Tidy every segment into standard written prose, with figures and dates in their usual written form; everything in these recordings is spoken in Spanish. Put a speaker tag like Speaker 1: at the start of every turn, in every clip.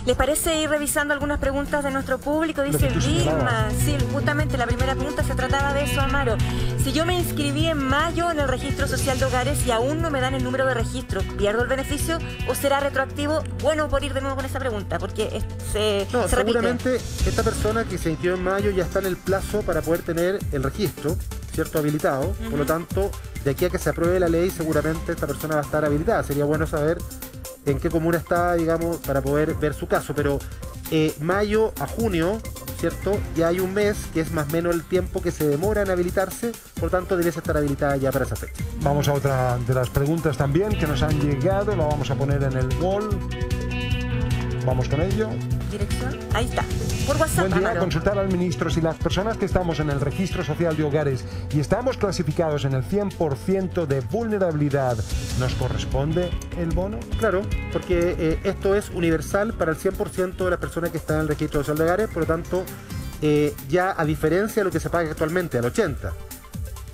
Speaker 1: ¿Les parece ir revisando algunas preguntas de nuestro público? Dice Vilma. Sí, justamente la primera pregunta se trataba de eso, Amaro. Si yo me inscribí en mayo en el registro social de hogares y aún no me dan el número de registro, ¿pierdo el beneficio o será retroactivo? Bueno, por ir de nuevo con esa pregunta, porque se
Speaker 2: seguramente
Speaker 1: repite.
Speaker 2: Esta persona que se inscribió en mayo ya está en el plazo para poder tener el registro, ¿cierto? Habilitado. Por lo tanto, de aquí a que se apruebe la ley, seguramente esta persona va a estar habilitada. Sería bueno saber en qué comuna está, digamos, para poder ver su caso. Pero mayo a junio, ¿cierto? Ya hay un mes, que es más o menos el tiempo que se demora en habilitarse. Por tanto, debes estar habilitada ya para esa fecha.
Speaker 3: Vamos a otra de las preguntas también que nos han llegado. La vamos a poner en el wall. Vamos con ello.
Speaker 1: Dirección, ahí está. Por WhatsApp.
Speaker 3: Buen día, consultar al ministro si las personas que estamos en el registro social de hogares y estamos clasificados en el 100% de vulnerabilidad, ¿nos corresponde el bono?
Speaker 2: Claro, porque esto es universal para el 100% de las personas que están en el registro social de hogares. Por lo tanto, ya a diferencia de lo que se paga actualmente, al 80%,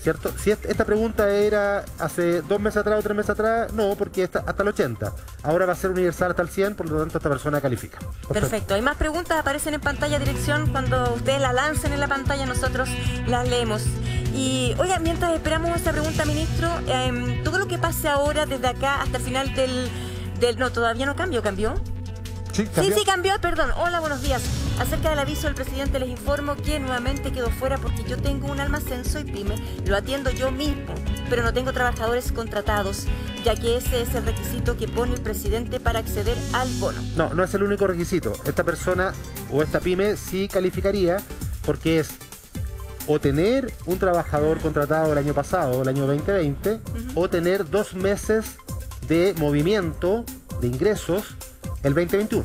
Speaker 2: ¿cierto? Si esta pregunta era hace 2 meses atrás o 3 meses atrás, no, porque está hasta el 80%. Ahora va a ser universal hasta el 100%, por lo tanto esta persona califica.
Speaker 1: Perfecto. Hay más preguntas, aparecen en pantalla, dirección. Cuando ustedes las lancen en la pantalla, nosotros las leemos. Y, oiga, mientras esperamos esta pregunta, ministro, todo lo que pase ahora desde acá hasta el final del no, todavía no cambió, ¿cambió?
Speaker 3: Sí, cambió.
Speaker 1: Sí, cambió, perdón. Hola, buenos días. Acerca del aviso del presidente les informo que nuevamente quedó fuera porque yo tengo un almacén, soy pyme, lo atiendo yo mismo, pero no tengo trabajadores contratados, ya que ese es el requisito que pone el presidente para acceder al bono.
Speaker 2: No, no es el único requisito. Esta persona o esta pyme sí calificaría porque es o tener un trabajador contratado el año pasado, el año 2020, o tener 2 meses de movimiento de ingresos el 2021.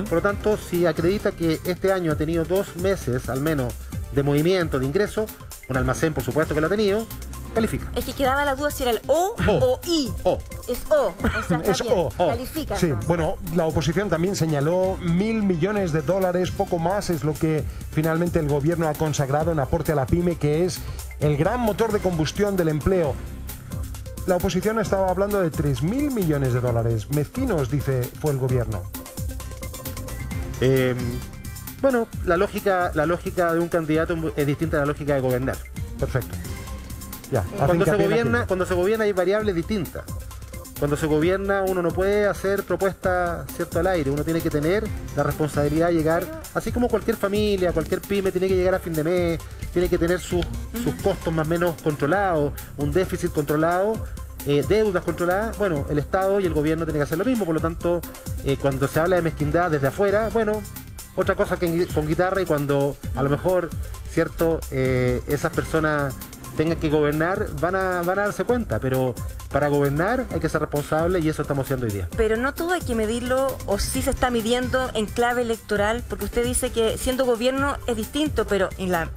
Speaker 2: Por lo tanto, si acredita que este año ha tenido 2 meses al menos de movimiento, de ingreso, un almacén por supuesto que lo ha tenido, califica.
Speaker 1: Es que quedaba la duda si era el O o I.
Speaker 2: O.
Speaker 1: Es O. O sea,
Speaker 3: Es
Speaker 1: bien.
Speaker 3: O.
Speaker 1: Califica.
Speaker 3: Sí,
Speaker 1: Entonces.
Speaker 3: bueno, la oposición también señaló $1.000 millones, poco más es lo que finalmente el gobierno ha consagrado en aporte a la pyme, que es el gran motor de combustión del empleo. La oposición estaba hablando de $3.000 millones. Mezquinos, dice, fue el gobierno.
Speaker 2: Bueno, la lógica de un candidato es distinta a la lógica de gobernar.
Speaker 3: Perfecto. Ya,
Speaker 2: cuando se gobierna hay variables distintas. Cuando se gobierna uno no puede hacer propuestas, ¿cierto?, al aire. Uno tiene que tener la responsabilidad de llegar, así como cualquier familia, cualquier pyme tiene que llegar a fin de mes, tiene que tener sus costos más o menos controlados, un déficit controlado, deudas controladas. Bueno, el Estado y el gobierno tienen que hacer lo mismo. Por lo tanto, cuando se habla de mezquindad desde afuera, bueno, otra cosa que con guitarra, y cuando a lo mejor, ¿cierto?, esas personas tengan que gobernar, van a darse cuenta, pero para gobernar hay que ser responsable y eso estamos haciendo hoy día.
Speaker 1: Pero no todo hay que medirlo, o sí se está midiendo en clave electoral, porque usted dice que siendo gobierno es distinto, pero en la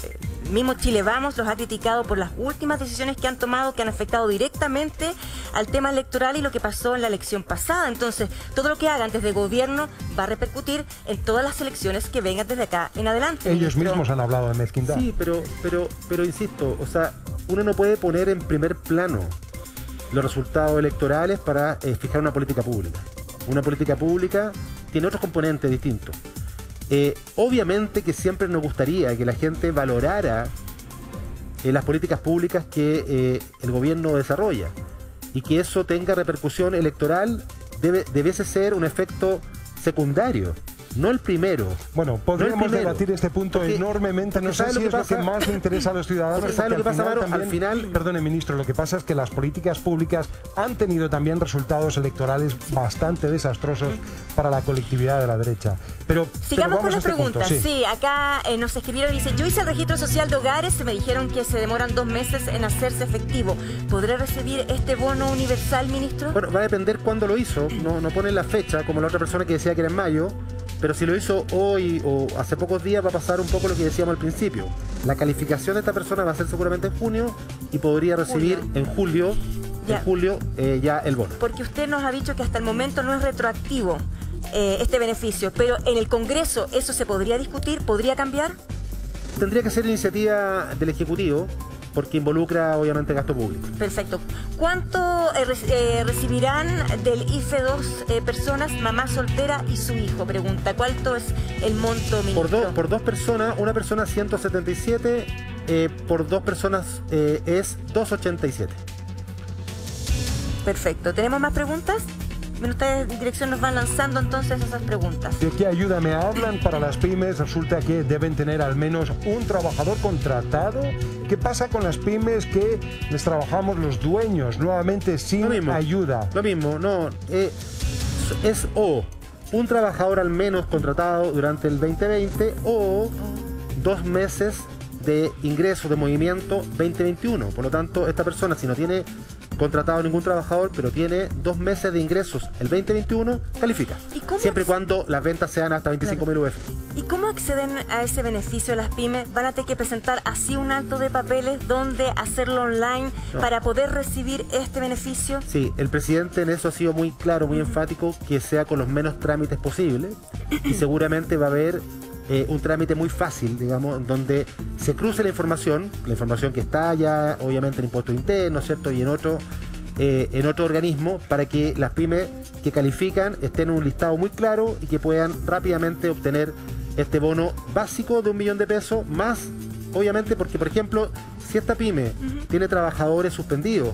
Speaker 1: mismo Chile Vamos los ha criticado por las últimas decisiones que han tomado, que han afectado directamente al tema electoral y lo que pasó en la elección pasada. Entonces, todo lo que hagan desde gobierno va a repercutir en todas las elecciones que vengan desde acá en adelante.
Speaker 3: Ellos mismos han hablado de mezquindad.
Speaker 2: Sí, pero insisto, o sea, uno no puede poner en primer plano los resultados electorales para fijar una política pública. Una política pública tiene otros componentes distintos. Obviamente que siempre nos gustaría que la gente valorara las políticas públicas que el gobierno desarrolla y que eso tenga repercusión electoral. Debiese ser un efecto secundario, no el primero.
Speaker 3: Bueno, podríamos debatir este punto enormemente. No sé si es lo que más le interesa a los ciudadanos.
Speaker 2: ¿Sabes lo que pasa, Maro? Al final...
Speaker 3: Perdone, ministro, lo que pasa es que las políticas públicas han tenido también resultados electorales bastante desastrosos para la colectividad de la derecha. Pero
Speaker 1: sigamos con las preguntas.
Speaker 3: Sí.
Speaker 1: Sí, acá nos escribieron y dice: yo hice el registro social de hogares, me dijeron que se demoran 2 meses en hacerse efectivo. ¿Podré recibir este bono universal, ministro?
Speaker 2: Bueno, va a depender cuándo lo hizo. No pone la fecha, como la otra persona que decía que era en mayo. Pero si lo hizo hoy o hace pocos días, va a pasar un poco lo que decíamos al principio. La calificación de esta persona va a ser seguramente en junio y podría recibir en julio ya el bono.
Speaker 1: Porque usted nos ha dicho que hasta el momento no es retroactivo este beneficio, pero en el Congreso eso se podría discutir, podría cambiar.
Speaker 2: Tendría que ser iniciativa del Ejecutivo, porque involucra obviamente gasto público.
Speaker 1: Perfecto. ¿Cuánto recibirán del IFE dos personas, mamá soltera y su hijo? Pregunta. ¿Cuánto es el monto, ministro?
Speaker 2: Por dos personas, una persona 177, por dos personas es 287.
Speaker 1: Perfecto. ¿Tenemos más preguntas? Ustedes en dirección nos van lanzando entonces esas preguntas.
Speaker 3: ¿De qué ayuda me hablan para las pymes? Resulta que deben tener al menos un trabajador contratado. ¿Qué pasa con las pymes que les trabajamos los dueños nuevamente sin ayuda?
Speaker 2: Lo mismo, no. Es o un trabajador al menos contratado durante el 2020 o 2 meses de ingreso de movimiento 2021. Por lo tanto, esta persona, si no tiene contratado ningún trabajador, pero tiene 2 meses de ingresos el 2021, califica. Siempre y cuando las ventas sean hasta 25.000 UF.
Speaker 1: ¿Y cómo acceden a ese beneficio las pymes? ¿Van a tener que presentar así un acto de papeles donde hacerlo online para poder recibir este beneficio?
Speaker 2: Sí, el presidente en eso ha sido muy claro, muy enfático, que sea con los menos trámites posibles, y seguramente va a haber un trámite muy fácil, digamos, donde se cruce la información que está ya obviamente en impuestos internos, ¿cierto? Y en otro organismo, para que las pymes que califican estén en un listado muy claro y que puedan rápidamente obtener este bono básico de 1 millón de pesos, más obviamente porque, por ejemplo, si esta pyme tiene trabajadores suspendidos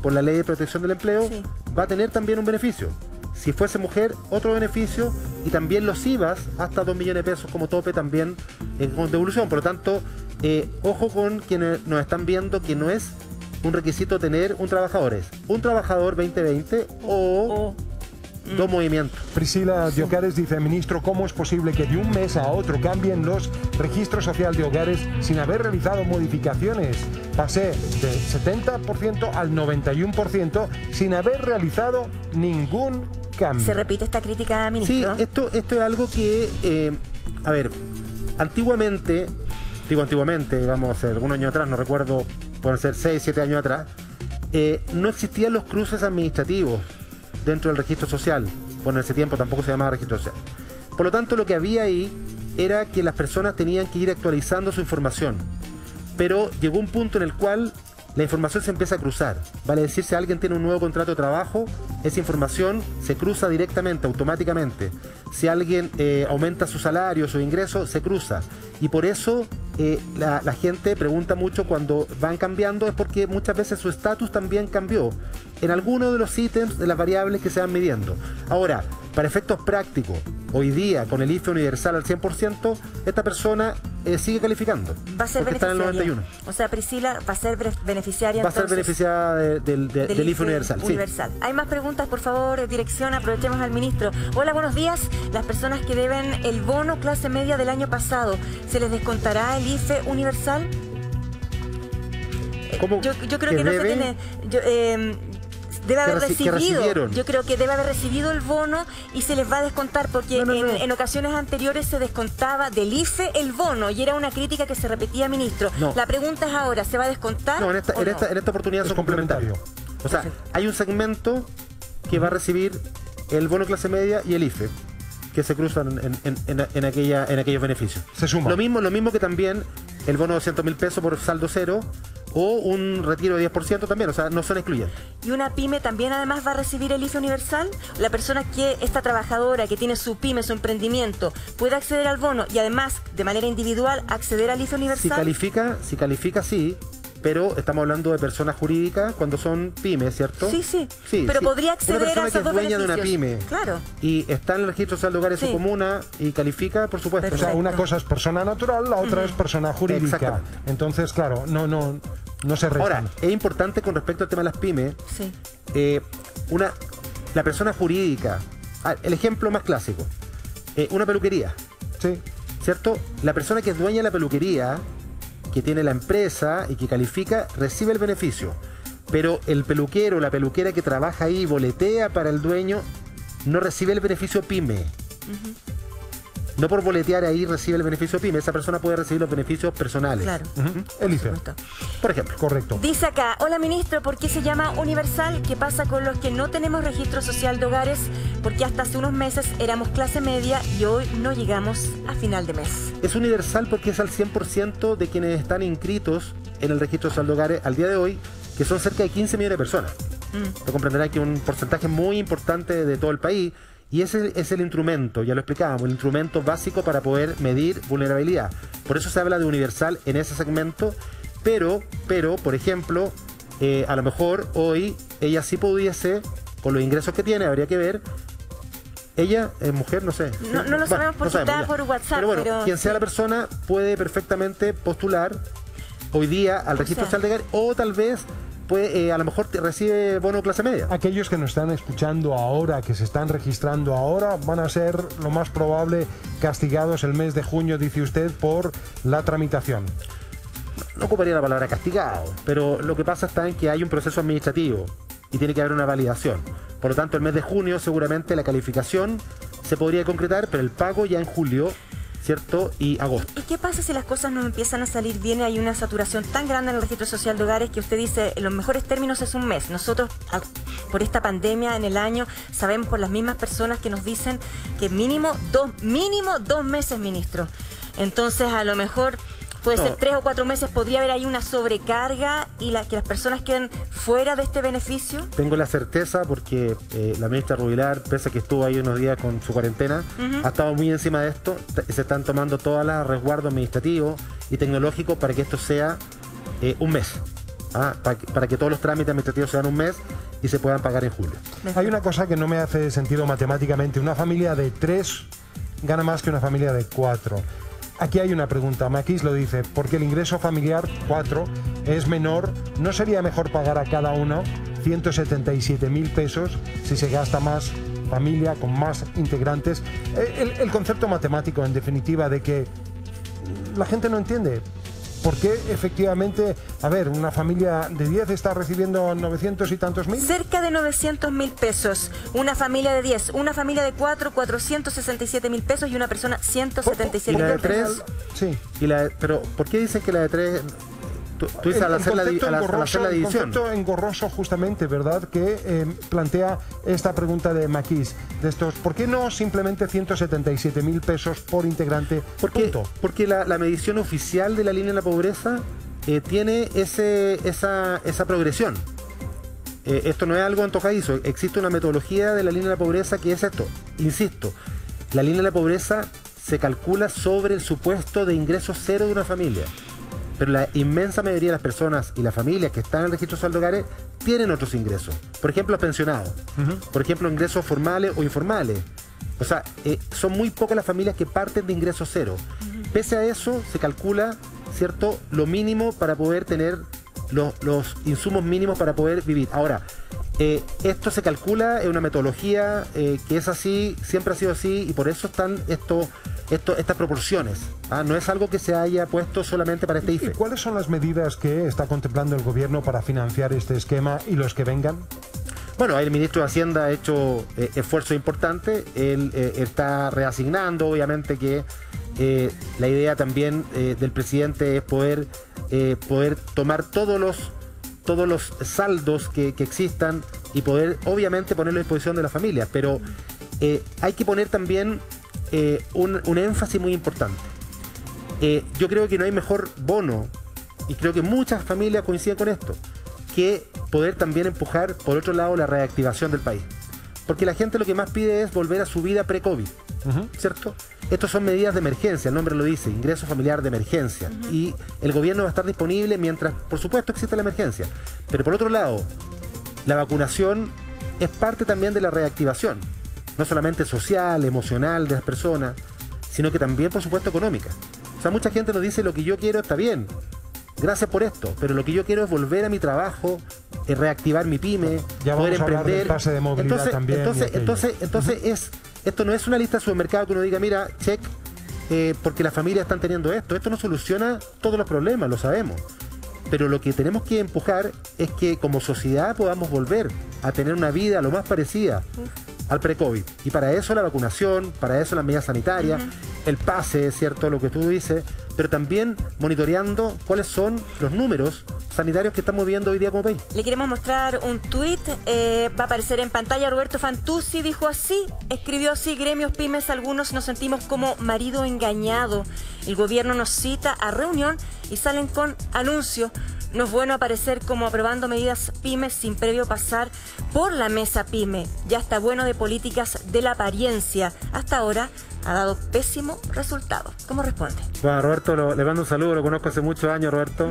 Speaker 2: por la Ley de Protección del Empleo, va a tener también un beneficio. Si fuese mujer, otro beneficio, y también los IVAs hasta 2 millones de pesos como tope también con devolución. Por lo tanto, ojo con quienes nos están viendo, que no es un requisito tener un trabajador, es un trabajador 2020 o 2 movimientos.
Speaker 3: Priscila de Hogares dice: ministro, ¿cómo es posible que de un mes a otro cambien los registros social de hogares sin haber realizado modificaciones? Pasé del 70% al 91% sin haber realizado ningún cambio.
Speaker 1: ¿Se repite esta crítica, ministro?
Speaker 2: Sí, esto es algo que, a ver, antiguamente, digamos, algunos años atrás, no recuerdo, pueden ser 6, 7 años atrás, no existían los cruces administrativos dentro del registro social. Bueno, en ese tiempo tampoco se llamaba registro social. Por lo tanto, lo que había ahí era que las personas tenían que ir actualizando su información. Pero llegó un punto en el cual la información se empieza a cruzar. Vale decir, si alguien tiene un nuevo contrato de trabajo, esa información se cruza directamente, automáticamente. Si alguien aumenta su salario, su ingreso, se cruza. Y por eso la gente pregunta mucho cuando van cambiando, es porque muchas veces su estatus también cambió en alguno de los ítems de las variables que se van midiendo. Ahora, para efectos prácticos, hoy día con el IFE universal al 100%, esta persona sigue calificando.
Speaker 1: Va a ser
Speaker 2: beneficiaria. Está en el 91.
Speaker 1: O sea, Priscila va a ser beneficiaria.
Speaker 2: Va a ser beneficiada del IFE universal.
Speaker 1: Universal. Sí. Hay más preguntas, por favor, dirección, aprovechemos al ministro. Hola, buenos días. Las personas que deben el bono clase media del año pasado, ¿se les descontará el IFE universal? Yo creo que no se tiene... debe haber recibido, yo creo que debe haber recibido el bono y se les va a descontar, porque en ocasiones anteriores se descontaba del IFE el bono y era una crítica que se repetía, ministro. La pregunta es ahora, ¿se va a descontar?
Speaker 2: No, en esta oportunidad son complementarios. O sea, hay un segmento que va a recibir el bono clase media y el IFE, que se cruzan en aquellos beneficios.
Speaker 3: Se suma.
Speaker 2: Lo mismo que también el bono de 200.000 pesos por saldo cero, o un retiro de 10% también, o sea, no son excluyentes.
Speaker 1: ¿Y una pyme también además va a recibir el IFE universal? La persona que, esta trabajadora que tiene su pyme, su emprendimiento, puede acceder al bono y además, de manera individual, acceder al IFE universal.
Speaker 2: Si califica, sí, pero estamos hablando de personas jurídicas cuando son pymes, ¿cierto?
Speaker 1: Sí, pero podría acceder a esos dos beneficios. Una persona que es dueña de una pyme,
Speaker 2: claro, y está en el registro social de hogares de su comuna y califica, por supuesto.
Speaker 3: Perfecto. O sea, una cosa es persona natural, la otra es persona jurídica. Entonces, claro, no se restan.
Speaker 2: Ahora, es importante con respecto al tema de las pymes, la persona jurídica, el ejemplo más clásico, una peluquería, ¿cierto? La persona que es dueña de la peluquería, que tiene la empresa y que califica, recibe el beneficio. Pero el peluquero o la peluquera que trabaja ahí, boletea para el dueño, no recibe el beneficio pyme. No por boletear ahí recibe el beneficio pyme. Esa persona puede recibir los beneficios personales.
Speaker 1: Claro.
Speaker 3: El IFE,
Speaker 2: por ejemplo.
Speaker 3: Correcto.
Speaker 1: Dice acá: hola ministro, ¿por qué se llama universal? ¿Qué pasa con los que no tenemos registro social de hogares? Porque hasta hace unos meses éramos clase media y hoy no llegamos a final de mes.
Speaker 2: Es universal porque es al 100% de quienes están inscritos en el registro social de hogares al día de hoy, que son cerca de 15 millones de personas. Lo comprenderán que es un porcentaje muy importante de todo el país, y ese es el instrumento, ya lo explicábamos, el instrumento básico para poder medir vulnerabilidad. Por eso se habla de universal en ese segmento, pero por ejemplo, a lo mejor hoy ella sí pudiese, con los ingresos que tiene, habría que ver. Ella es mujer, no sé.
Speaker 1: No lo sabemos porque está por WhatsApp.
Speaker 2: Pero bueno, quien sea la persona puede perfectamente postular hoy día al registro social de hogares, o tal vez a lo mejor recibe bono clase media.
Speaker 3: Aquellos que nos están escuchando ahora, que se están registrando ahora, van a ser lo más probable castigados el mes de junio, dice usted, por la tramitación.
Speaker 2: No ocuparía la palabra castigado, pero lo que pasa está en que hay un proceso administrativo y tiene que haber una validación. Por lo tanto, el mes de junio seguramente la calificación se podría concretar, pero el pago ya en julio, ¿cierto? Y agosto.
Speaker 1: ¿Y qué pasa si las cosas no empiezan a salir bien y hay una saturación tan grande en el registro social de hogares que usted dice, en los mejores términos es un mes? Nosotros, por esta pandemia en el año, sabemos por las mismas personas que nos dicen que mínimo 2 meses, ministro. Entonces, a lo mejor puede ser 3 o 4 meses, podría haber ahí una sobrecarga y que las personas queden fuera de este beneficio.
Speaker 2: Tengo la certeza porque la ministra Rubilar, pese a que estuvo ahí unos días con su cuarentena, ha estado muy encima de esto. Se están tomando todos los resguardos administrativos y tecnológicos para que esto sea un mes. Para que todos los trámites administrativos sean un mes y se puedan pagar en julio.
Speaker 3: Hay una cosa que no me hace sentido matemáticamente. Una familia de 3 gana más que una familia de 4. Aquí hay una pregunta, Maquis lo dice, porque el ingreso familiar 4 es menor, ¿no sería mejor pagar a cada uno 177.000 pesos si se gasta más familia con más integrantes? El concepto matemático, en definitiva, de que la gente no entiende. ¿Por qué efectivamente, a ver, una familia de 10 está recibiendo 900 y tantos mil?
Speaker 1: Cerca de 900.000 pesos. Una familia de 10, una familia de 4, 467.000 pesos y una persona 177.000 pesos.
Speaker 2: ¿Y la de 3?
Speaker 3: Sí.
Speaker 2: Pero, ¿por qué dicen que la de 3... Tú dices al hacer la división.
Speaker 3: El concepto engorroso justamente, ¿verdad? Que plantea esta pregunta de Maquis, de estos, ¿por qué no simplemente 177.000 pesos por integrante?
Speaker 2: Porque la medición oficial de la línea de la pobreza tiene esa progresión. Esto no es algo antojadizo, existe una metodología de la línea de la pobreza que es esto. Insisto, la línea de la pobreza se calcula sobre el supuesto de ingreso cero de una familia. Pero la inmensa mayoría de las personas y las familias que están en el registro social de hogares tienen otros ingresos. Por ejemplo, los pensionados. Por ejemplo, ingresos formales o informales. O sea, son muy pocas las familias que parten de ingreso cero. Pese a eso, se calcula, ¿cierto?, lo mínimo para poder tener los insumos mínimos para poder vivir. Ahora, esto se calcula en una metodología que es así, siempre ha sido así, y por eso están estas proporciones. No es algo que se haya puesto solamente para este IFE.
Speaker 3: ¿Y cuáles son las medidas que está contemplando el gobierno para financiar este esquema y los que vengan?
Speaker 2: Bueno, el ministro de Hacienda ha hecho esfuerzos importantes. Él está reasignando, obviamente que la idea también del presidente es poder tomar todos los saldos que existan y poder obviamente ponerlo a disposición de las familias, pero hay que poner también un énfasis muy importante. Yo creo que no hay mejor bono, y creo que muchas familias coinciden con esto, que poder también empujar por otro lado la reactivación del país, porque la gente lo que más pide es volver a su vida pre-COVID, ¿cierto? Estas son medidas de emergencia, el nombre lo dice, ingreso familiar de emergencia, y el gobierno va a estar disponible mientras, por supuesto, existe la emergencia. Pero por otro lado, la vacunación es parte también de la reactivación, no solamente social, emocional de las personas, sino que también, por supuesto, económica. O sea, mucha gente nos dice, lo que yo quiero está bien, gracias por esto, pero lo que yo quiero es volver a mi trabajo, reactivar mi pyme,
Speaker 3: ya
Speaker 2: poder emprender.
Speaker 3: Del pase de movilidad
Speaker 2: Entonces esto no es una lista de supermercado que uno diga, mira, check, porque las familias están teniendo esto. Esto no soluciona todos los problemas, lo sabemos. Pero lo que tenemos que empujar es que como sociedad podamos volver a tener una vida lo más parecida al pre-COVID. Y para eso la vacunación, para eso las medidas sanitarias, el pase, ¿cierto? Lo que tú dices, pero también monitoreando cuáles son los números sanitarios que estamos viendo hoy día como país.
Speaker 1: Le queremos mostrar un tuit, va a aparecer en pantalla. Roberto Fantuzzi dijo así, escribió así: gremios, pymes, algunos nos sentimos como marido engañado. El gobierno nos cita a reunión y salen con anuncios. No es bueno aparecer como aprobando medidas pymes sin previo pasar por la mesa pyme. Ya está bueno de políticas de la apariencia. Hasta ahora ha dado pésimo resultado. ¿Cómo responde?
Speaker 2: Bueno, Roberto, le mando un saludo, lo conozco hace muchos años, Roberto,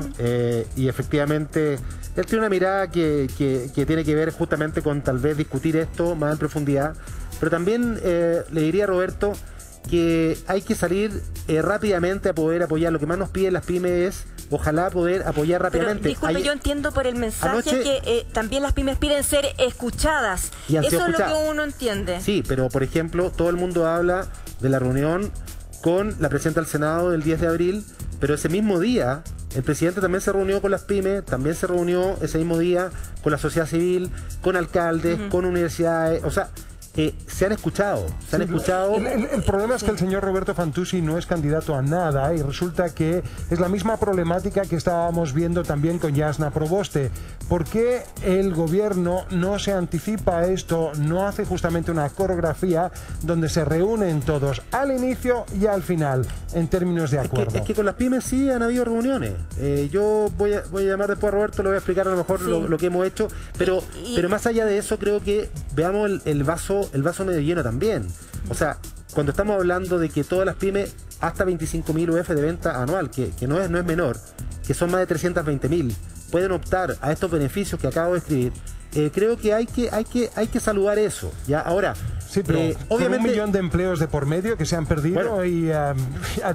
Speaker 2: y efectivamente él tiene una mirada que tiene que ver justamente con tal vez discutir esto más en profundidad, pero también le diría a Roberto que hay que salir rápidamente a poder apoyar. Lo que más nos piden las pymes es ojalá poder apoyar rápidamente.
Speaker 1: Pero, disculpe, yo entiendo por el mensaje que también las pymes piden ser escuchadas. Eso es lo que uno entiende.
Speaker 2: Sí, pero por ejemplo, todo el mundo habla de la reunión con la presidenta del Senado del 10 de abril, pero ese mismo día el presidente también se reunió con las pymes, también se reunió ese mismo día con la sociedad civil, con alcaldes, con universidades, o sea, se han escuchado.
Speaker 3: El problema es que el señor Roberto Fantuzzi no es candidato a nada y resulta que es la misma problemática que estábamos viendo también con Jasna Proboste. ¿Por qué el gobierno no se anticipa a esto, no hace justamente una coreografía donde se reúnen todos al inicio y al final en términos de acuerdo?
Speaker 2: Es que con las pymes sí han habido reuniones. Yo voy a llamar después a Roberto, le voy a explicar a lo mejor lo que hemos hecho, pero más allá de eso creo que veamos el vaso medio lleno también. O sea, cuando estamos hablando de que todas las pymes hasta 25.000 UF de venta anual, que no es menor, que son más de 320.000, pueden optar a estos beneficios que acabo de escribir, creo que hay que saludar eso. ¿Ya? Ahora,
Speaker 3: sí, pero obviamente 1 millón de empleos de por medio que se han perdido y a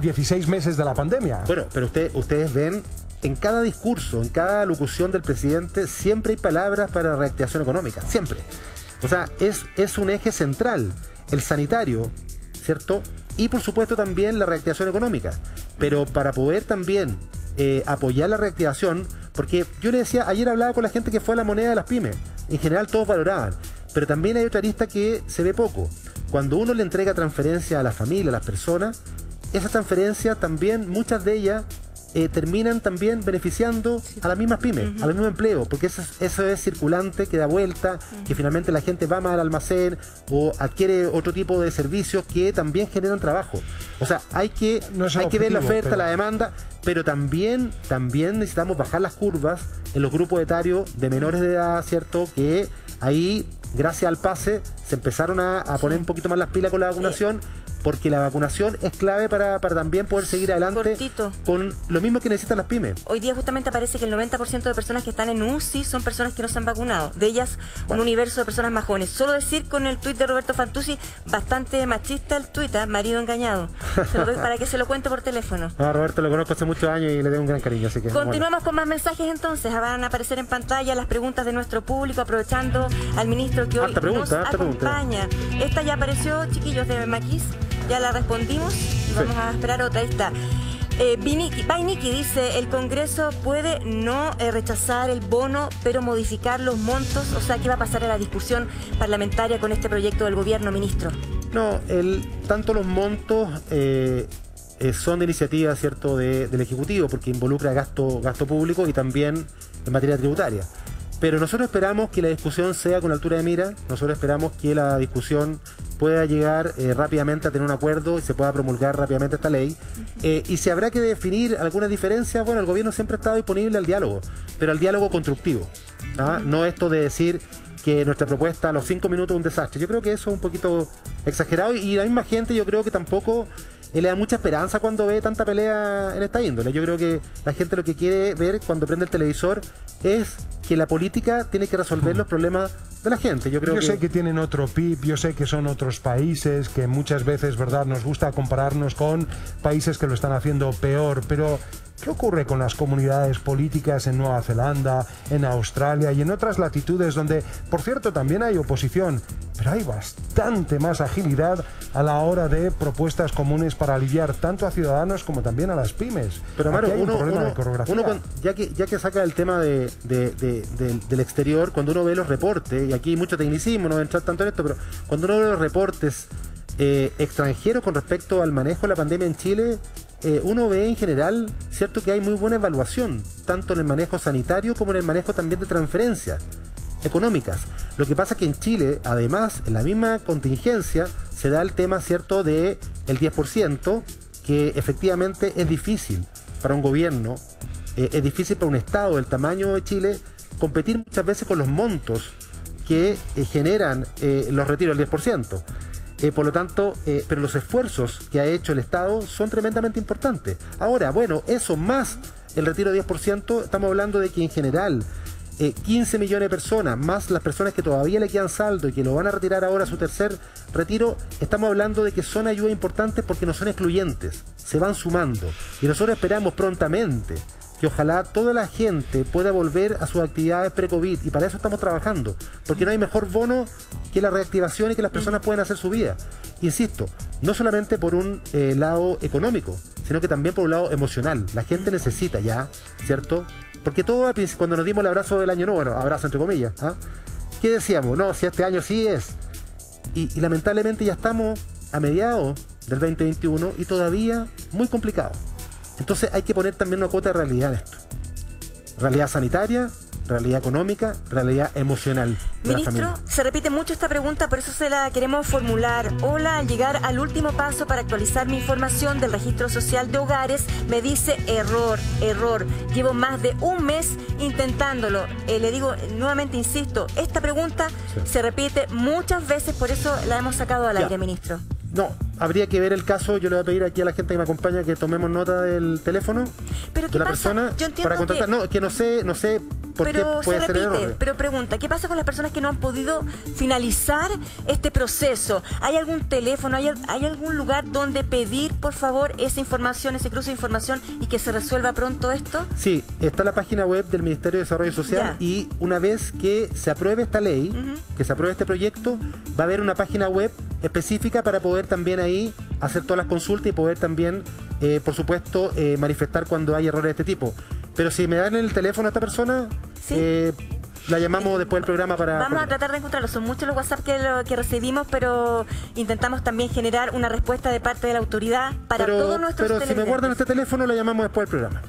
Speaker 3: 16 meses de la pandemia.
Speaker 2: Bueno, pero ustedes ven en cada discurso, en cada locución del presidente, siempre hay palabras para la reactivación económica, siempre. O sea, es un eje central, el sanitario, ¿cierto? Y por supuesto también la reactivación económica. Pero para poder también apoyar la reactivación, porque yo le decía, ayer hablaba con la gente que fue a la moneda de las pymes, en general todos valoraban, pero también hay otra arista que se ve poco. Cuando uno le entrega transferencia a la familia, a las personas, esas transferencias también, muchas de ellas, terminan también beneficiando a las mismas pymes, a los mismos empleos, porque eso es circulante, que da vuelta, que finalmente la gente va más al almacén o adquiere otro tipo de servicios que también generan trabajo. O sea, hay que ver la oferta, la demanda, pero también necesitamos bajar las curvas en los grupos etarios de menores de edad, ¿cierto? Que ahí, gracias al pase, se empezaron a poner un poquito más las pilas con la vacunación, porque la vacunación es clave para también poder seguir adelante con lo mismo que necesitan las pymes.
Speaker 1: Hoy día justamente aparece que el 90% de personas que están en UCI son personas que no se han vacunado. De ellas, un universo de personas más jóvenes. Solo decir con el tuit de Roberto Fantuzzi, bastante machista el tuit, marido engañado. Se lo doy para que se lo cuente por teléfono.
Speaker 2: No, Roberto lo conozco hace muchos años y le tengo un gran cariño, así que...
Speaker 1: Continuamos con más mensajes entonces. Van a aparecer en pantalla las preguntas de nuestro público, aprovechando al ministro que hoy nos acompaña. Esta ya apareció, chiquillos de Maquis. Ya la respondimos y vamos a esperar otra. Ahí está. Vainiki dice, el Congreso puede no rechazar el bono, pero modificar los montos. O sea, ¿qué va a pasar en la discusión parlamentaria con este proyecto del gobierno, ministro?
Speaker 2: No, tanto los montos son de iniciativa, ¿cierto?, del Ejecutivo, porque involucra gasto público y también en materia tributaria. Pero nosotros esperamos que la discusión sea con altura de mira, nosotros esperamos que la discusión pueda llegar rápidamente a tener un acuerdo y se pueda promulgar rápidamente esta ley. Y si habrá que definir algunas diferencias, bueno, el gobierno siempre ha estado disponible al diálogo, pero al diálogo constructivo. No esto de decir que nuestra propuesta a los 5 minutos es un desastre. Yo creo que eso es un poquito exagerado y la misma gente yo creo que tampoco le da mucha esperanza cuando ve tanta pelea en esta índole. Yo creo que la gente lo que quiere ver cuando prende el televisor es que la política tiene que resolver los problemas de la gente. Yo
Speaker 3: sé que tienen otro PIB, yo sé que son otros países, que muchas veces, ¿verdad?, nos gusta compararnos con países que lo están haciendo peor, pero ¿Qué ocurre con las comunidades políticas en Nueva Zelanda, en Australia y en otras latitudes donde, por cierto, también hay oposición, pero hay bastante más agilidad a la hora de propuestas comunes para aliviar tanto a ciudadanos como también a las pymes?
Speaker 2: Pero Amaro,
Speaker 3: ya
Speaker 2: que saca el tema del exterior, cuando uno ve los reportes, y aquí hay mucho tecnicismo, no voy a entrar tanto en esto, pero cuando uno ve los reportes extranjeros con respecto al manejo de la pandemia en Chile, uno ve en general, cierto, que hay muy buena evaluación, tanto en el manejo sanitario como en el manejo también de transferencias económicas. Lo que pasa es que en Chile, además, en la misma contingencia, se da el tema, cierto, de el 10%, que efectivamente es difícil para un gobierno, es difícil para un Estado del tamaño de Chile, competir muchas veces con los montos que generan los retiros del 10%. Por lo tanto, pero los esfuerzos que ha hecho el Estado son tremendamente importantes. Ahora, bueno, eso más el retiro del 10%, estamos hablando de que en general 15 millones de personas, más las personas que todavía le quedan saldo y que lo van a retirar ahora su tercer retiro, estamos hablando de que son ayudas importantes porque no son excluyentes, se van sumando. Y nosotros esperamos prontamente que ojalá toda la gente pueda volver a sus actividades pre-COVID, y para eso estamos trabajando, porque no hay mejor bono que la reactivación y que las personas puedan hacer su vida. Insisto, no solamente por un lado económico, sino que también por un lado emocional. La gente necesita ya, ¿cierto? Porque todo, cuando nos dimos el abrazo del año nuevo, bueno, abrazo entre comillas, ¿ah? ¿Qué decíamos? No, si este año sí es. Y lamentablemente ya estamos a mediados del 2021 y todavía muy complicado. Entonces hay que poner también una cuota de realidad en esto. Realidad sanitaria, realidad económica, realidad emocional de la familia.
Speaker 1: Ministro, se repite mucho esta pregunta, por eso se la queremos formular. Hola, al llegar al último paso para actualizar mi información del registro social de hogares, me dice error. Llevo más de un mes intentándolo. Le digo, nuevamente insisto, esta pregunta se repite muchas veces, por eso la hemos sacado al aire, ministro.
Speaker 2: No, habría que ver el caso. Yo le voy a pedir aquí a la gente que me acompaña que tomemos nota del teléfono de la persona para contactar. No, que no sé por qué puede ser error.
Speaker 1: Pero pregunta, ¿qué pasa con las personas que no han podido finalizar este proceso? ¿Hay algún teléfono, hay algún lugar donde pedir, por favor, esa información, ese cruce de información y que se resuelva pronto esto?
Speaker 2: Sí, está la página web del Ministerio de Desarrollo Social y una vez que se apruebe esta ley, que se apruebe este proyecto, va a haber una página web específica para poder también ahí hacer todas las consultas y poder también, por supuesto, manifestar cuando hay errores de este tipo. Pero si me dan el teléfono a esta persona, la llamamos después del programa para...
Speaker 1: Vamos a tratar de encontrarlo. Son muchos los WhatsApp que recibimos, pero intentamos también generar una respuesta de parte de la autoridad para todos nuestros televidentes.
Speaker 2: Pero si me guardan este teléfono, la llamamos después del programa.